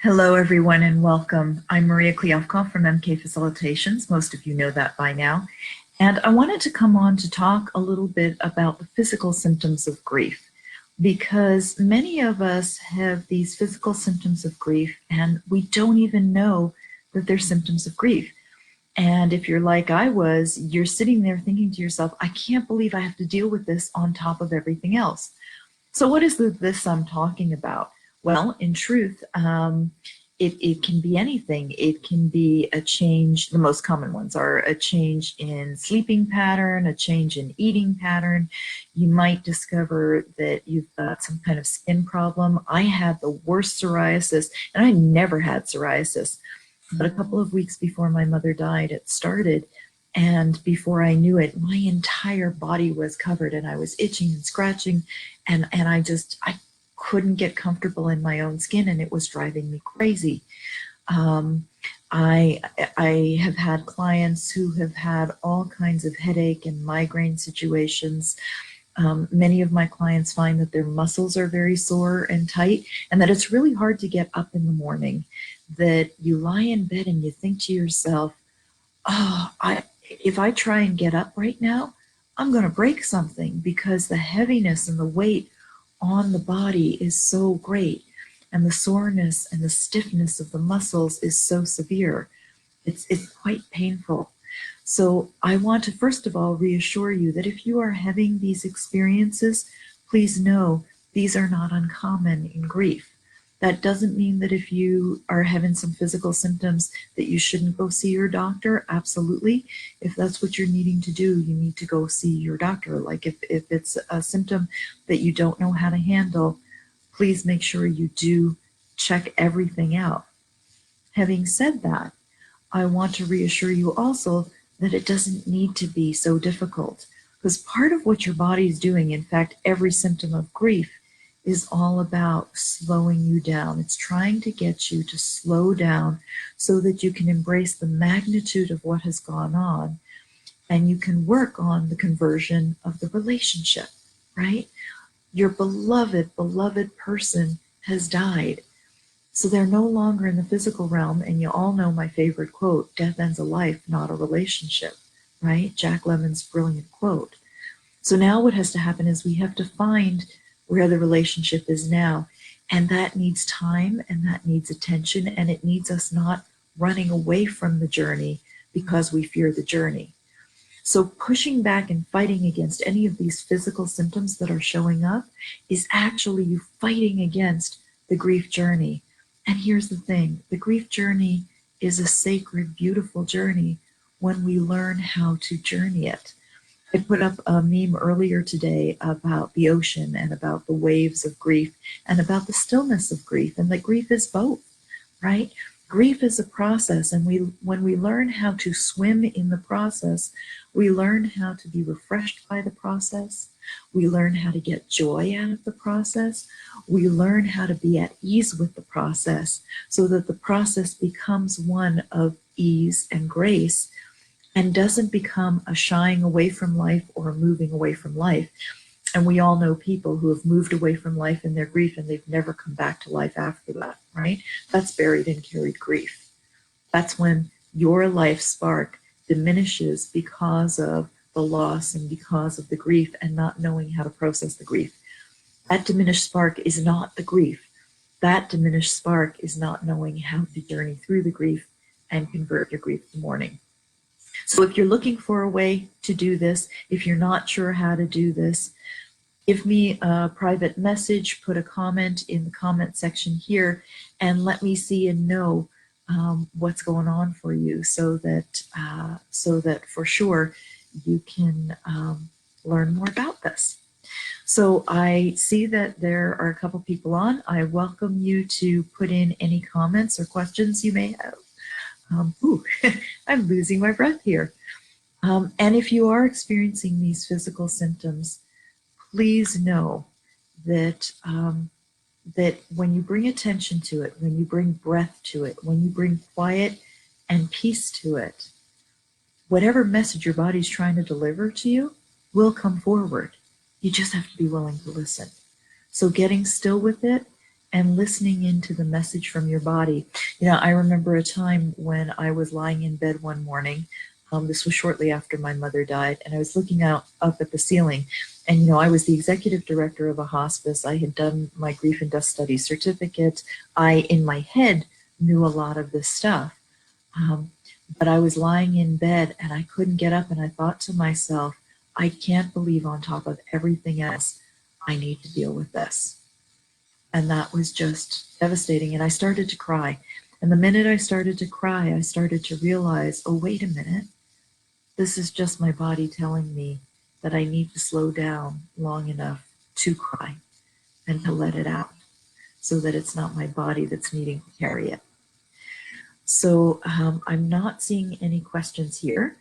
Hello, everyone, and welcome. I'm Maria Kliavkoff from MK Facilitations. Most of you know that by now. And I wanted to come on to talk a little bit about the physical symptoms of grief, because many of us have these physical symptoms of grief and we don't even know that they're symptoms of grief. And if you're like I was, you're sitting there thinking to yourself, I can't believe I have to deal with this on top of everything else. So what is this I'm talking about? Well, in truth, it can be anything. It can be a change. The most common ones are a change in sleeping pattern, a change in eating pattern. You might discover that you've got some kind of skin problem. I had the worst psoriasis, and I never had psoriasis. But a couple of weeks before my mother died, it started. And before I knew it, my entire body was covered and I was itching and scratching. And I couldn't get comfortable in my own skin, and it was driving me crazy. I have had clients who have had all kinds of headache and migraine situations. Many of my clients find that their muscles are very sore and tight, and that it's really hard to get up in the morning, that you lie in bed and you think to yourself, oh, if I try and get up right now, I'm going to break something, because the heaviness and the weight on the body is so great, and the soreness and the stiffness of the muscles is so severe. It's quite painful. So I want to first of all reassure you that if you are having these experiences, please know these are not uncommon in grief. That doesn't mean that if you are having some physical symptoms that you shouldn't go see your doctor. Absolutely. If that's what you're needing to do, you need to go see your doctor. Like if it's a symptom that you don't know how to handle, please make sure you do check everything out. Having said that, I want to reassure you also that it doesn't need to be so difficult, because part of what your body is doing, in fact, every symptom of grief, is all about slowing you down. It's trying to get you to slow down so that you can embrace the magnitude of what has gone on, and you can work on the conversion of the relationship, right? Your beloved person has died. So they're no longer in the physical realm, and you all know my favorite quote, death ends a life, not a relationship, right? Jack Lemmon's brilliant quote. So now what has to happen is we have to find where the relationship is now. And that needs time, and that needs attention, and it needs us not running away from the journey because we fear the journey. So pushing back and fighting against any of these physical symptoms that are showing up is actually you fighting against the grief journey. And here's the thing, the grief journey is a sacred, beautiful journey when we learn how to journey it. I put up a meme earlier today about the ocean and about the waves of grief and about the stillness of grief, and that grief is both, right? Grief is a process, and when we learn how to swim in the process, we learn how to be refreshed by the process. We learn how to get joy out of the process. We learn how to be at ease with the process so that the process becomes one of ease and grace, and doesn't become a shying away from life or a moving away from life. And we all know people who have moved away from life in their grief and they've never come back to life after that, right? That's buried and carried grief. That's when your life spark diminishes because of the loss and because of the grief and not knowing how to process the grief. That diminished spark is not the grief. That diminished spark is not knowing how to journey through the grief and convert your grief to mourning. So if you're looking for a way to do this, if you're not sure how to do this, give me a private message, put a comment in the comment section here, and let me see and know what's going on for you, so that for sure you can learn more about this. So I see that there are a couple people on. I welcome you to put in any comments or questions you may have. I'm losing my breath here. And if you are experiencing these physical symptoms, please know that that when you bring attention to it, when you bring breath to it, when you bring quiet and peace to it, whatever message your body's trying to deliver to you will come forward. You just have to be willing to listen. So getting still with it and listening into the message from your body. You know, I remember a time when I was lying in bed one morning. This was shortly after my mother died, and I was looking out up at the ceiling. And you know, I was the executive director of a hospice. I had done my grief and death study certificate. I, in my head, knew a lot of this stuff. But I was lying in bed and I couldn't get up, and I thought to myself, I can't believe on top of everything else, I need to deal with this. And that was just devastating. And I started to cry. And the minute I started to cry, I started to realize, oh, wait a minute. This is just my body telling me that I need to slow down long enough to cry and to let it out so that it's not my body that's needing to carry it. So I'm not seeing any questions here.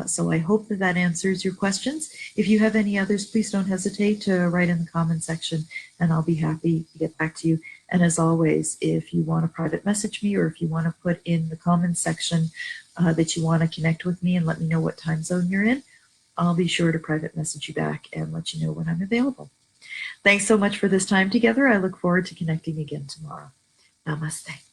So I hope that that answers your questions. If you have any others, please don't hesitate to write in the comment section and I'll be happy to get back to you. And as always, if you want to private message me or if you want to put in the comment section that you want to connect with me and let me know what time zone you're in, I'll be sure to private message you back and let you know when I'm available. Thanks so much for this time together. I look forward to connecting again tomorrow. Namaste.